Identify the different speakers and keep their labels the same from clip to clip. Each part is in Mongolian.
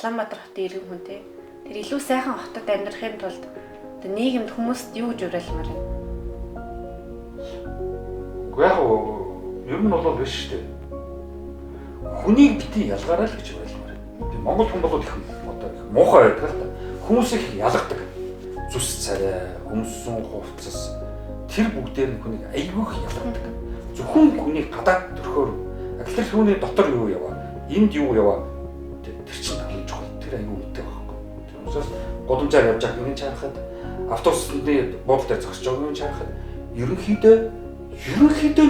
Speaker 1: Улаанбаатар хотын иргэн хүн те. Тэр илүү сайхан хотод амьдрахын тулд одоо нийгэмд хүмүүст юу гэж уриалмаар вэ?
Speaker 2: Уу яг ер нь бол биш шүү дээ. Хүнийг бити ялгаарай л гэж уриалмаар. Би Монгол хүн бол их одоо муухай байдаг л та. Хүмүүс их ялгадаг. Зүс царай, өмссөн хувцас тэр бүгдээр нь хүнийг айгүйх ялгадаг. Зөвхөн хүнийг гадаад төрхөөр тэр хүний дотор юу яваа, энд юу яваа тэр чинь хамгийн чухал. Тэр айгүй үнэтэй байхгүй. Тэр учраас голомжаар явж байгаа юм чарахад автобусны буудлын дээр зогсож байгаа юм чарахад ерөнхийдөө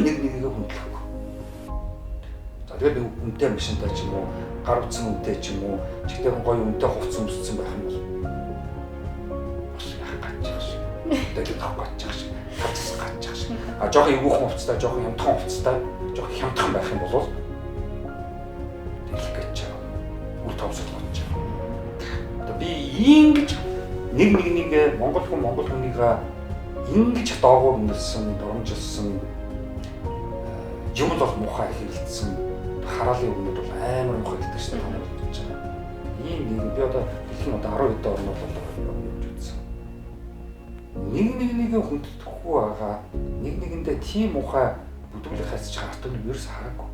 Speaker 2: нэг нэгээ хүндлэхгүй. За тэгээд нэг үнэтэй машинтай ч юм уу, гар утсан үнэтэй ч юм уу, чигтэй гоё үнэтэй хувцас өмссөн байх юм бол бас яах гэж шиг. Тэгээд авах гэж шиг. Тацсан гэж шиг. А жоохон эвгүйхэн хувцастай, жоохон хямдхан хувцастай, жоохон хямдхан байх юм бол тэгэл гэж үл томсол болж байгаа. Одоо би ингэж нэг Монгол хүнийг ингэж доогуур нэлсэн, доромжилсан юм бол муухай хэрэлдсэн хараалын өмнөд бол амар муухай хэлдэг шүү дээ танаар болж байгаа. Ийм нэг би одоо дэлхийн одоо 10 хэдэн орнууд болж үзсэн. Нэг хүнддэхгүй байгаа. Нэгэндээ тийм муухай бүдүүлэг хайцж байгаа арт нь ерөөс хараагүй.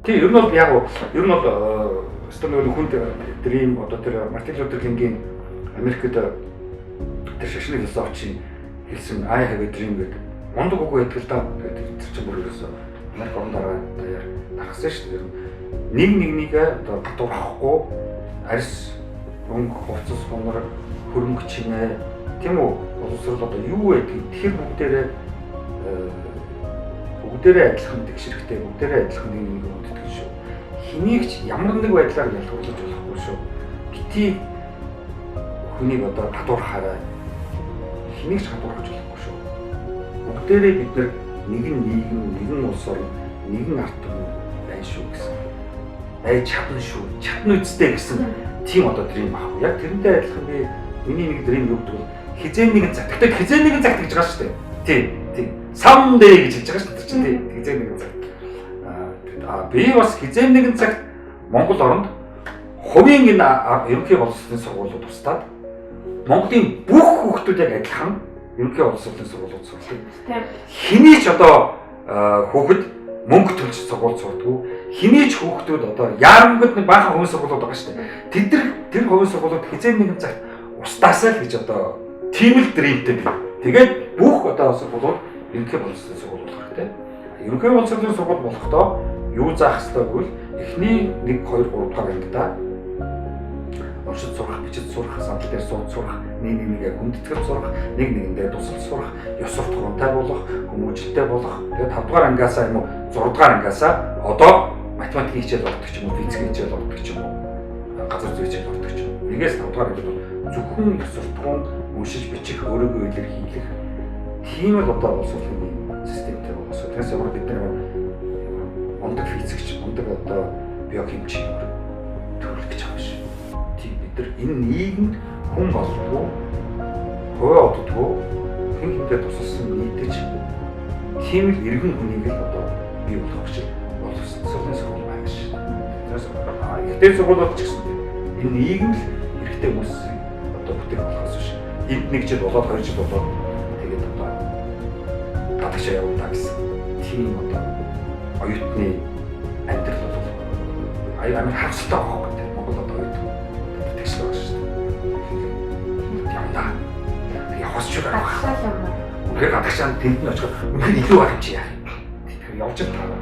Speaker 2: Тий, ер нь бол стандартын хүнд дрим одоо тэр Мартин Лютер Кингийн Америкт тэр шашны философч хэлсэн I have a dream гэдэг мундаг үг байдаг л да. Тэр чинь бүр ерөөсөө Америк орн даяар дарахсан шүү дээ. Нэгнийгээ одоо гадуурхахгүй арьс өнгө хувцас хонор хөрөнгө чимээ тийм үү боловсрол одоо юу байдгийг тэр бүгдээрээ адилхан тэгшэрхтэй бүгдээрээ адилхан нэг үндэтгэл шүү. Хэнийг ч ямар нэг байдлаар ялгуулж болохгүй шүү. Бити хүнийг одоо гадуурхаарай. Хэнийг ч гадуурхаж болохгүй шүү. Бүгдээрээ бид нэгэн нийгэм, нэгэн улс орн, нэгэн ард түмэн байна шүү гэсэн. Чадна шүү. Чадна үстэй гэсэн тийм одоо дрим аахгүй. Яг тэрнтэй адилхан би миний нэг дрим юу гэдэг вэ? Хизээ нэгэн цаг. Тэгтээ хизээ нэгэн цаг гэж байгаа шүү дээ. Тийм. Someday гэж хэлж байгаа шүү дээ. Тийм. Хизээ нэгэн цаг. Би бас хизээ нэгэн цагт Монгол оронд хувийн энэ ерөнхий боловсролын сургуулиуд тусдаад Монголын бүх хүүхдүүд яг адилхан ерөнхий боловсролын сургуулиуд сурдаг. Хэний ч одоо хүүхэд мөнгө төлж сургууль сурдаггүй. Хэний ч хүүхдүүд одоо яарангууд нэг баахан хувийн сургуулиуд байгаа шүү дээ. Тэр хувийн сургуулиуд хизээ нэгэн цагт устаасаа л гэж одоо тийм л дримтэй би. Тэгээд бүх одоо сургуулиуд ерөнхий боловсролын сургууль болох хэрэгтэй. Ерөнхий боловсролын сургууль болохдоо юу заах ёстой гэвэл эхний 1 2 3 дахь ангидаа уншиж сурах, бичиж сурах, сандал дээр сууд сурах, нэг хүндэтгэл сурах, нэгэндээ тусал сурах, ёс суртахуунтай болох, хүмүүжлэлтэй болох. Тэгээд 5 дугаар ангиасаа юм уу 6 дугаар ангиасаа одоо математикийн хичээл болдог ч юм уу, физикийн хичээл болдог ч юм уу, газар зүйн хичээл болдог ч юм уу. Нэгээс 5 дугаар ангид бол зөвхөн ёс суртахуун уншиж бичих, өөрийгөө илэрхийлэх тийм л одоо боловсролын системтэй боловсрол. Тэгээс ямар бид нар мундаг физикч, мундаг одоо биохимч төрөл гэж байгаа шүү. Тийм бид нар энэ нийгэмд хүн болдгоо, хой оддгоо, хинхэнтэй тусалсан нийтэж тийм л иргэн хүнийг л одоо бий болгох гэж боловсролын сургууль байна шүү. Тэгээс ихтэй сургуулиуд ч гэсэн энэ нийгэм л хэрэгтэй хүмүүсийг одоо бүтээх болохоос биш. Энд 1 жил болоод 2 жил болоод тэгээд одоо гадагшаа явуулаа гэсэн тийм одоо оюутны амьдрал бол амар хавцтай байгаа юм. Монгол одоо оюутан тэгш байгаа шүү дээ. Ямдаа явах ч байгаа. Үнээр гадагшаа тэнд нь очих үнээр илүү байх юм чи яах юм. Тэгэхээр явж байгаа.